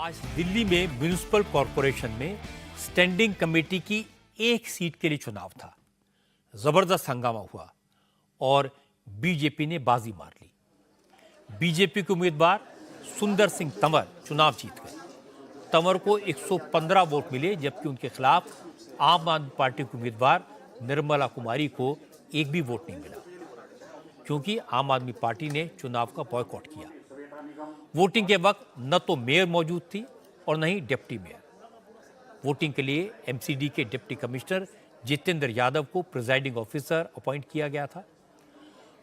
आज दिल्ली में municipal corporation में स्टैंडिंग कमेटी की एक सीट के लिए चुनाव था। जबरदस्त हंगामा हुआ और बीजेपी ने बाजी मार ली। बीजेपी के उम्मीदवार सुंदर सिंह तंवर चुनाव जीत गए। तंवर को 115 वोट मिले, जबकि उनके खिलाफ आम आदमी पार्टी के उम्मीदवार निर्मला कुमारी को एक भी वोट नहीं मिला, क्योंकि आम आदमी पार्टी ने चुनाव का बॉयकॉट किया। वोटिंग के वक्त न तो मेयर मौजूद थी और न ही डिप्टी मेयर। वोटिंग के लिए एमसीडी के डिप्टी कमिश्नर जितेंद्र यादव को प्रिजाइडिंग ऑफिसर अपॉइंट किया गया था।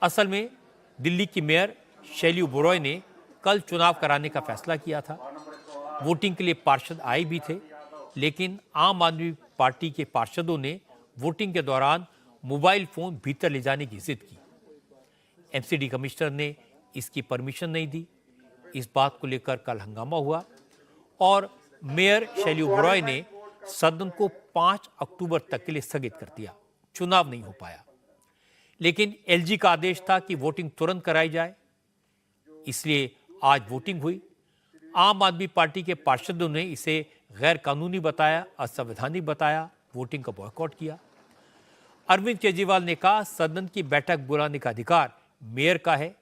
असल में दिल्ली की मेयर शैली ओबेरॉय ने कल चुनाव कराने का फैसला किया था। वोटिंग के लिए पार्षद आए भी थे, लेकिन आम आदमी पार्टी के पार्षदों ने वोटिंग के दौरान मोबाइल फोन भीतर ले जाने की जिद की। एमसीडी कमिश्नर ने इसकी परमिशन नहीं दी। इस बात को लेकर कल हंगामा हुआ और मेयर शैली ओबेरॉय ने सदन को 5 अक्टूबर तक के लिए स्थगित कर दिया। चुनाव नहीं हो पाया, लेकिन एलजी का आदेश था कि वोटिंग तुरंत कराई जाए, इसलिए आज वोटिंग हुई। आम आदमी पार्टी के पार्षदों ने इसे गैर कानूनी बताया, असंवैधानिक बताया, वोटिंग का बॉयकॉट किया। अरविंद केजरीवाल ने कहा, सदन की बैठक बुलाने का अधिकार मेयर का है।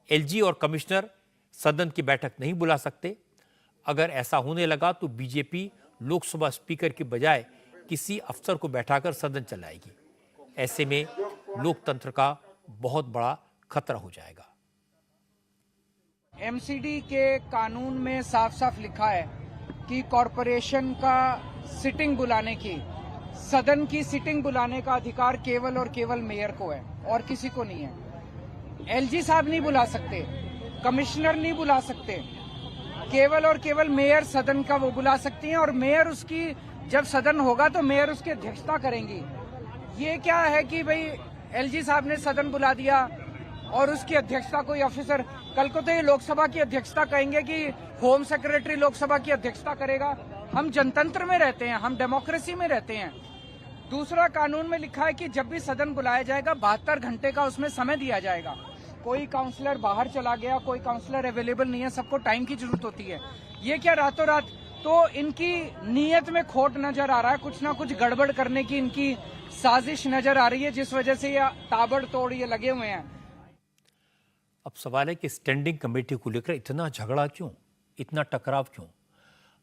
एलजी और कमिश्नर सदन की बैठक नहीं बुला सकते। अगर ऐसा होने लगा तो बीजेपी लोकसभा स्पीकर की बजाय किसी अफसर को बैठाकर सदन चलाएगी। ऐसे में लोकतंत्र का बहुत बड़ा खतरा हो जाएगा। एमसीडी के कानून में साफ साफ लिखा है कि कॉरपोरेशन का सिटिंग बुलाने की, सदन की सिटिंग बुलाने का अधिकार केवल और केवल मेयर को है और किसी को नहीं है। एलजी साहब नहीं बुला सकते, कमिश्नर नहीं बुला सकते, केवल और केवल मेयर सदन का वो बुला सकती हैं और मेयर उसकी, जब सदन होगा तो मेयर उसकी अध्यक्षता करेंगी। ये क्या है कि भाई एलजी साहब ने सदन बुला दिया और उसकी अध्यक्षता कोई ऑफिसर, कल को तो ये लोकसभा की अध्यक्षता कहेंगे कि होम सेक्रेटरी लोकसभा की अध्यक्षता करेगा। हम जनतंत्र में रहते हैं, हम डेमोक्रेसी में रहते हैं। दूसरा, कानून में लिखा है कि जब भी सदन बुलाया जाएगा 72 घंटे का उसमें समय दिया जाएगा। कोई काउंसलर बाहर चला गया, कोई काउंसलर अवेलेबल नहीं है, सबको टाइम की जरूरत होती है। ये क्या रातों रात, तो इनकी नीयत में खोट नजर आ रहा है, कुछ ना कुछ गड़बड़ करने की इनकी साजिश नजर आ रही है, जिस वजह से ये ताबड़तोड़ ये लगे हुए हैं। अब सवाल है कि स्टैंडिंग कमेटी को लेकर इतना झगड़ा क्यों, इतना टकराव क्यों?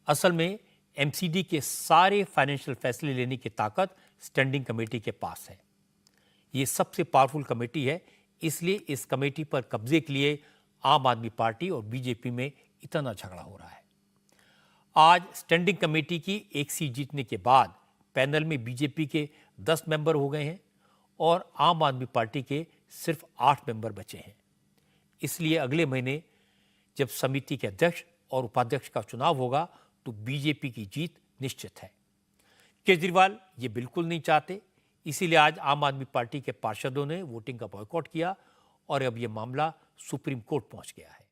असल में एमसीडी के सारे फाइनेंशियल फैसले लेने की ताकत स्टैंडिंग कमेटी के पास है। ये सबसे पावरफुल कमेटी है, इसलिए इस कमेटी पर कब्जे के लिए आम आदमी पार्टी और बीजेपी में इतना झगड़ा हो रहा है। आज स्टैंडिंग कमेटी की एक सीट जीतने के बाद पैनल में बीजेपी के 10 मेंबर हो गए हैं और आम आदमी पार्टी के सिर्फ 8 मेंबर बचे हैं। इसलिए अगले महीने जब समिति के अध्यक्ष और उपाध्यक्ष का चुनाव होगा तो बीजेपी की जीत निश्चित है। केजरीवाल ये बिल्कुल नहीं चाहते, इसीलिए आज आम आदमी पार्टी के पार्षदों ने वोटिंग का बॉयकॉट किया और अब यह मामला सुप्रीम कोर्ट पहुंच गया है।